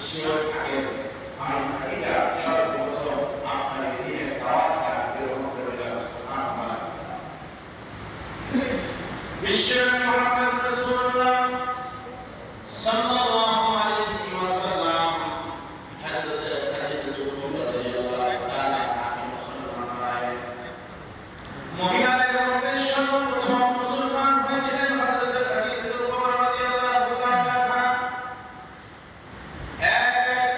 সেও থাকেন। আমি থাকিটা সর্বপ্রথম আপনার দিনের দাওয়াতটা গ্রহণ করে যাবো। সুবহানাল্লাহ। বিশ্বনবী মুহাম্মদ রাসূলুল্লাহ সাল্লাল্লাহু আলাইহি ওয়াসাল্লাম হযরত খাদিজাতুল কুবরা রাদিয়াল্লাহু তাআলা আনহা মুসলমান হয়। মহিলাদের মধ্যে সর্বপ্রথম মুসলমান হয়েছিলেন হযরত খাদিজাতুল কুবরা রাদিয়াল্লাহু তাআলা আনহা। এক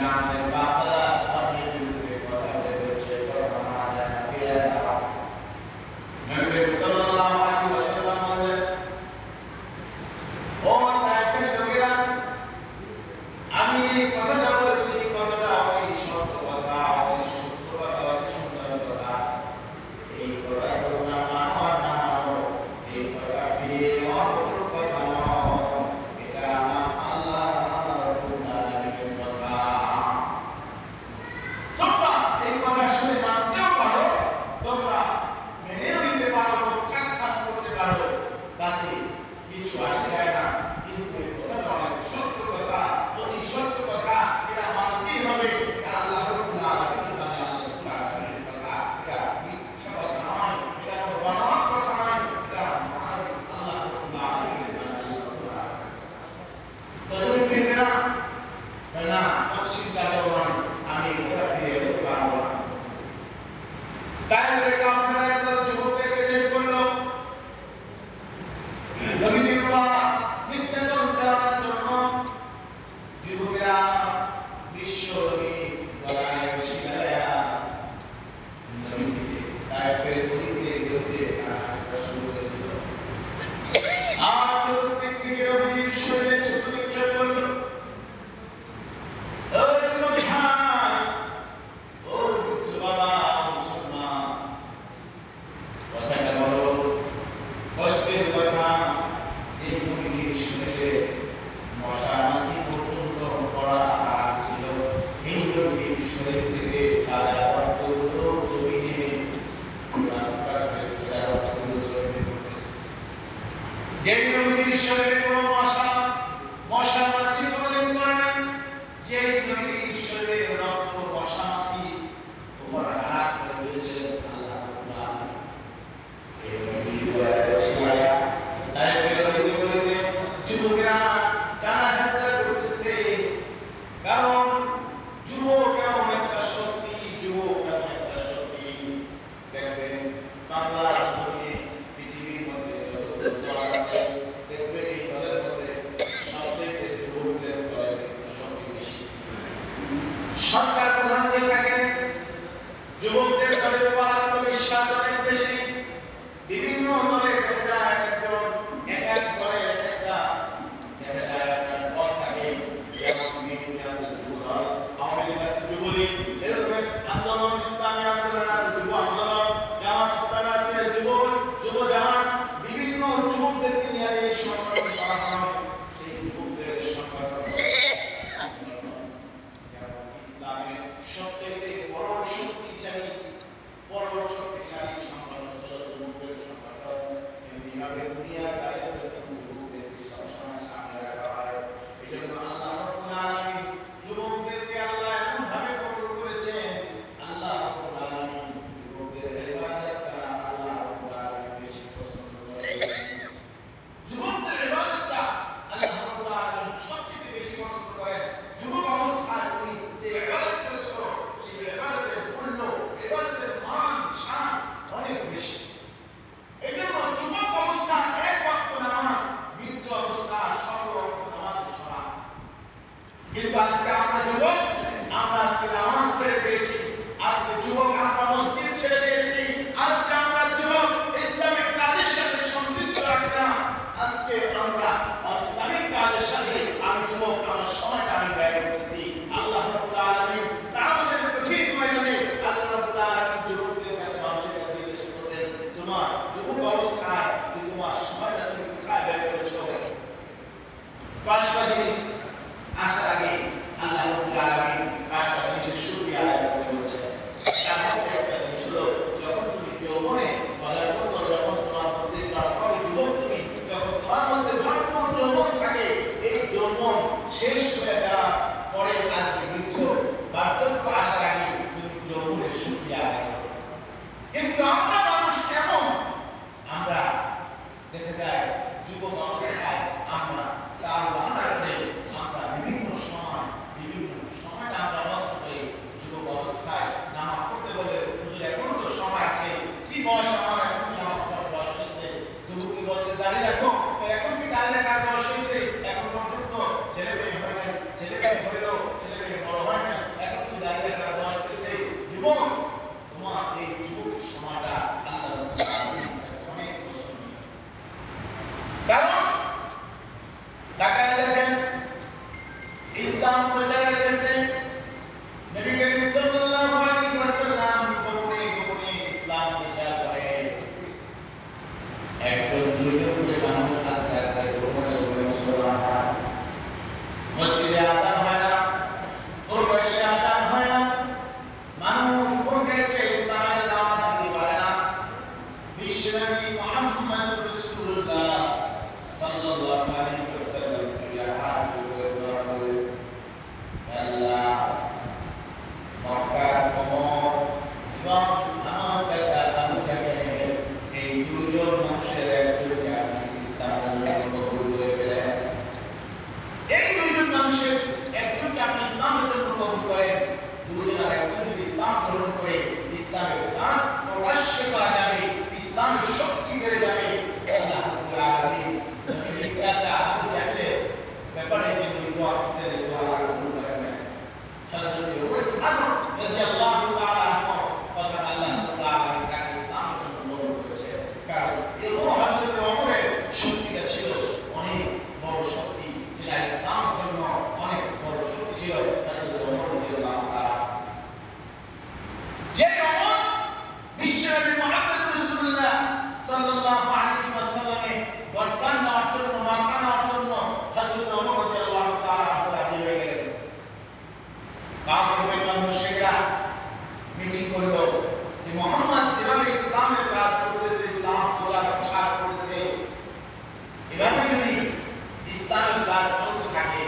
আমাদের বাপদাদা ধর্মের বিরুদ্ধে কথা বলেছে, কথা মানা যায় না, ফিরে দাও। নবী সাল্লাল্লাহু আলাইহি ওয়াসাল্লাম বলেন, ও তাইফের লোকেরা, আমি এই কথাটা বলেছি, কথাটা ওই সত্য কথা, ওই সত্য কথা, ওই সুন্দর কথা। এই কথা তোমরা মানো আর না মানো, এই কথা ফিরিয়ে নেওয়ার কোনো কথা নয়। এটা আমার আল্লাহ রাব্বুল আলামিনের কথা। তোমরা এই কথা শুনে মানতেও পারো, তোমরা মেনেও নিতে পারো, প্রত্যাখ্যান করতে পারো, তাতে কিছু আসে যায় না। কিন্তু এই কথাটা অনেক সত্য কথা, অতি সত্য কথা, এটা মানতেই হবে। এটা আল্লাহ রাব্বুল আলামিনের বাণী, আল্লাহ রাব্বুল কথা। এটা মিথ্যা কথা নয়, এটা কোনো বানোয়াট কথা নয়, এটা মহান আল্লাহ রাব্বুল আলামিনের বাণী। তখন ফিরবে না, না পশ্চিম কালেও নয়, আমি এটা ফিরে যেতে পারবো না। তাই বলে কাফেররা একদল যুবকদের পেছনে পড়লো, নবীর নির্যাতন চালানোর জন্য। যুবকেরা বিশ্ব নবী গলায় শিলায়া নবীকে তাইফের গলিতে গলিতে হাসতে শুরু করে দিল। আর চতুর্দিক থেকে নবীর শরীরে ছুতো নিক্ষেপ করল। ও যুবক ভাই, ও বৃদ্ধ বাবা, মুসলমান, কথাটা বলো, কষ্টের কথা। এই নবীর শরীরে মশা মাছি পর্যন্ত পড়া ছিল। এই নবীর শরীর থেকে তাজা রক্তগুলো জমিনে যে নবীর শরীরে কোনো মশা মাছি কোনোদিন পড়ে নাই, যে নবীর শরীরে রক্ত মশা মাছি উপর হাত করে দিয়েছিলেন আল্লাহ রাব্বুল আলামিন। এই নবীর দয়ার ছিলায়া তাই ফেরত বলিতে যুবকেরা টানাহেঁচড়া করতেছে। কারণ যুবক এমন একটা শক্তি, যুবক এমন একটা শক্তি। দেখবেন বাংলার জমিনে, পৃথিবীর মধ্যে যত দল আছে, দেখবেন এই দলের মধ্যে সবচেয়ে যুবকদের দলের শক্তি বেশি। সরকার প্রধান যে থাকেন, যুবকদের দলের উপর আত্মবিশ্বাস অনেক বেশি। বিভিন্ন দলে দেখা যায় একজন, এক এক দলে এক একটা দেখা যায় একটা দল থাকে। যেমন বিএনপি আছে যুব দল, আওয়ামী লীগ আছে যুবলীগ, এরকম আন্দোলন, ইসলামী আন্দোলন আছে যুব আন্দোলন, জামাত ইসলামী আছে যুব জামাত। বিভিন্ন যুবকদেরকে নিয়ে এই সংগঠন করা হয়। সেই যুবকদের সংগঠন যেমন ইসলামের সবচেয়ে বড় শক্তিশালী সংগঠন হলো যুবকদের সংগঠন। এমনিভাবে দুনিয়ার দায়িত্ব যুবকদেরকে সবসময় সামনে রাখা হয়। এই জন্য আল্লাহ রাব্বুল আলামিন যুবকদেরকে আল্লাহ এমনভাবে কবুল করেছেন। আল্লাহ রাব্বুল আলামিন যুবকদের ইবাদতটা আল্লাহ রাব্বুল আলামিন বেশি পছন্দ করেন। যুবকদের ইবাদতটা আল্লাহ রাব্বুল আলামিন সবচেয়ে বেশি পছন্দ করেন। যুবক অবস্থায় তুমি যে ইবাদত করেছো, সেই ইবাদতের মূল্য, ইবাদতের মান, শান অনেক বেশি। এই জন্য যুবক অবস্থা এক ওয়াক্ত রাদিয়াল্লাহু তাআলা আনহু কথা আল্লাহ তাআলা তাকে ইসলামের জন্য কবুল করেছে। কারণ এই হযরত ওমরের শক্তিটা ছিল অনেক বড় শক্তি, যেটা ইসলামের জন্য অনেক বড় শক্তি ছিল। হযরত ওমর রাদিয়াল্লাহু তাআলা যে ওমর বিশ্বনবী মুহাম্মদ রাসূলুল্লাহ সাল্লাল্লাহু আলাইহি ওয়াসাল্লামের বরদান নেওয়ার জন্য, মাথা নেওয়ার জন্য হযরত ওমর রাদিয়াল্লাহু তাআলা রাজি হয়ে গেলেন। কাফির বেঈমান মুশরিকরা মিটিং করলো যে মুহাম্মদ যেভাবে ইসলামের কাজ করতেছে, ইসলাম প্রচার করতেছে, এভাবে যদি ইসলামের কাজ চলতে থাকে,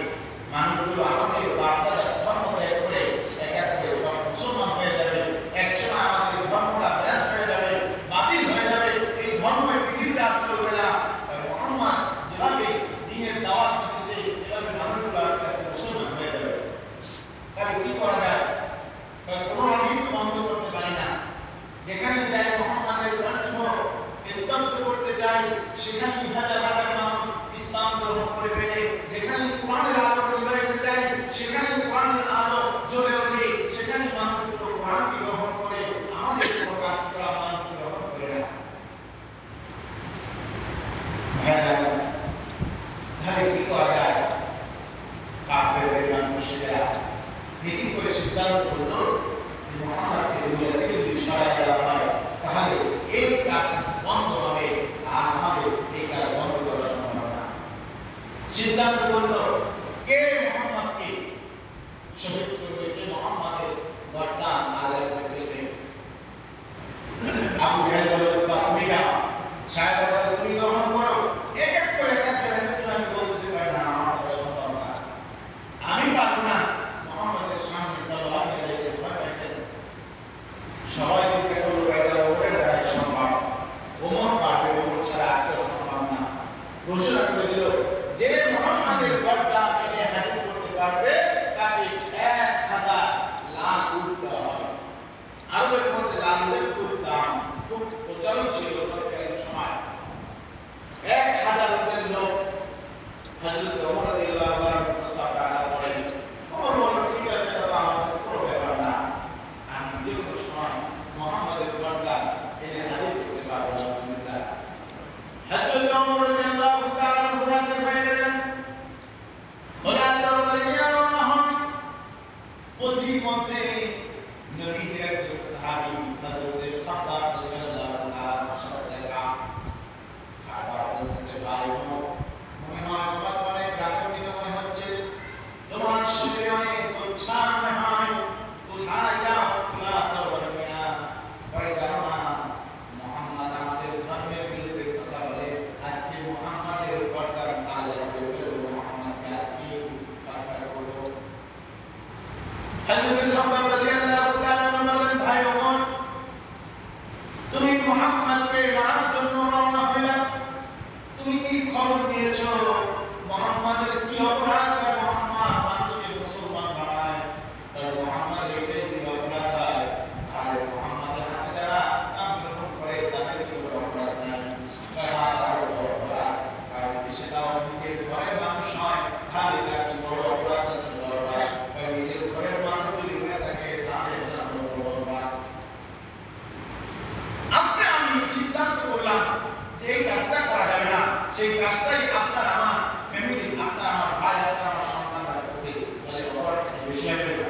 মানুষগুলো আমাদের বার্তাটা ধর্ম ত্যাগ করে এক এক করে সব মুসলমান হয়ে যাবে, একসময় আমাদের ধর্মটা ব্যাস হয়ে যাবে, বাতিল হয়ে যাবে, এই ধর্ম পৃথিবীতে আর চলবে না। মুহাম্মদ যেভাবে দ্বীনের দাওয়াত দিতেছে, এভাবে মানুষগুলো আস্তে আস্তে মুসলমান হয়ে যাবে। তাহলে কি করা যায়? কোনোভাবেই তো বন্ধ করতে পারি না। যেখানে যাই মুহাম্মাদের ধর্ম স্তব্ধ করতে যাই, সেখানে হাজার হাজার মানুষ ইসলাম গ্রহণ করে ফেলে। যেখানে কোরআনের আলো নিভাইতে যাই, সেখানে কোরআনের আলো জ্বলে ওঠে, সেখানে মানুষগুলো কোরআনকে গ্রহণ করে, আমাদের উপর কাজ করা মানুষ গ্রহণ করে না। তাহলে কি করা যায়? কাফের বেঈমান মুশরিকরা মিটিং করে সিদ্ধান্ত করলো যে মুহাম্মদকে দুনিয়া থেকে যদি সরায় দেওয়া হয়, তাহলে এই কাজ বন্ধ হবে, আর আমাদের এই কাজ বন্ধ করা সম্ভব না। সিদ্ধান্ত করলো কে মুহাম্মদকে শহীদ করবে, কে মুহাম্মদের বরদান আলাদা করে ফেলবে। আবু জাহেল বলল, তুমি যাও, সাহেব বলল, তুমি গ্রহণ করো। এক এক করে আমি বলতেছি, ভাই না, আমার সম্ভব না, আমি পারবো না। মুহাম্মদের সামনে তলোয়ার নিয়ে ভয় পাইতেন। সবাই চিন্তা করলো, এটা ওমরের দ্বারাই সম্ভব, ওমর পারবে, ওমর ছাড়া আর কেউ সম্ভব না। ঘোষণা করে দিল, যে মুহাম্মদের বরদান এনে হাজির করতে পারবে, তাকে 1000 লাল উট দেওয়া হবে। আরবের মধ্যে লাল উটের খুব দাম, খুব প্রচলন ছিল তৎকালীন সময়। 1000 উটের লোক হযরত ওমর রাদিয়াল্লাহু আনহু প্রস্তাব রাখার পরে ওমর বলল, ঠিক আছে, এটা তো আমার কাছে কোনো ব্যাপার না, আমি যে কোনো সময় মুহাম্মদের বরদান এনে হাজির করতে পারবো। বিসমিল্লাহ। হযরত ওমর রাদিয়াল্লাহু তাআলা রাজি হয়ে গেলেন। খোদার দরবারে নিয়ে রওনা হন। পথিমধ্যে নবীর একজন সাহাবী হযরত খাব্বাব রাদিয়াল্লাহু তাআলার সাথে দেখা। খাব্বাব বলতেছে, ভাই ওমর, মনে হয় তোমার অনেক রাগান্বিত মনে হচ্ছে, তোমার শরীরে অনেক উচ্ছ্বাস মনে হয়, কোথায় যাও? খোলা দরবারে নিয়ে। ভাই জানো না, মুহাম্মদ আমাদের ধর্মের বিরুদ্ধে কথা বলে, আজকে মুহাম্মাদের বরদান আলাদা করে ফেলবো, মুহাম্মদকে আজকে হত্যা করবো। হযরত খাব্বাব রাদিয়াল্লাহু তাআলা বললেন, ভাই ওমর, তুমি মুহাম্মদকে মারার জন্য রওনা হইলা, তুমি কি খবর নিয়েছো মুহাম্মাদের কি অপরাধ? মুহাম্মদ মানুষকে মুসলমান বানায়, মুহাম্মদ এটাই কি অপরাধ হয়? আর মুহাম্মাদের হাতে যারা ইসলাম গ্রহণ করে, তাদের কি কোনো অপরাধ নাই? অপরাধ, কারণ সেটাও নিজের ঘরের মানুষ হয়, তাহলে এটা কি বড় অপরাধ না ছোট অপরাধ? নিজের ঘরের মানুষ যদি হয়ে থাকে, তাহলে এটা বড় অপরাধ। আমি সিদ্ধান্ত করলাম যে এই কাজটা করা যাবে না, সেই কাজটাই আপনার আমার ফ্যামিলি, আপনার আমার ভাই, আপনার আমার সন্তানরা করছে, তাহলে অপরাধ বেশি হবে না।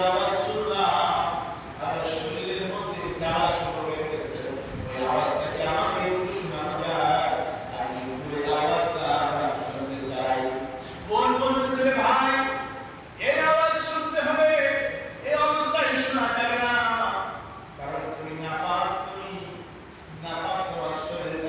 আওয়াজ শুনলাম আর শরীরের মধ্যে জ্বালা শুরু হয়ে গেছে। ওই আওয়াজটাকে আমাকে একটু শোনানো যায়, আমি উপরের আওয়াজটা আমরা শুনতে চাই। বোন বলতেছে, ভাই এই আওয়াজ শুনতে হবে, এই অবস্থায় শোনা যাবে না, কারণ তুমি নাপাক, তুমি নাপাক, তোমার শরীরে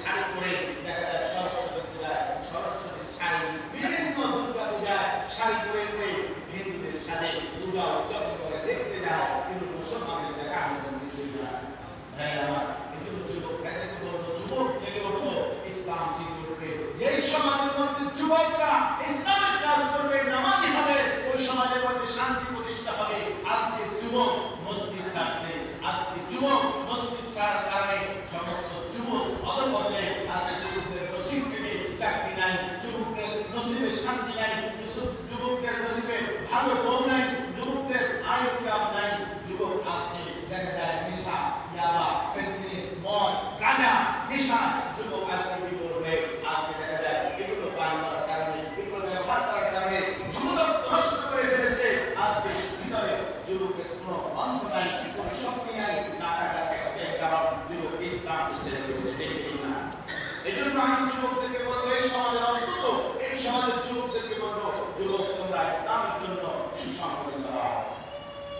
শাড়ি পরে সমাজ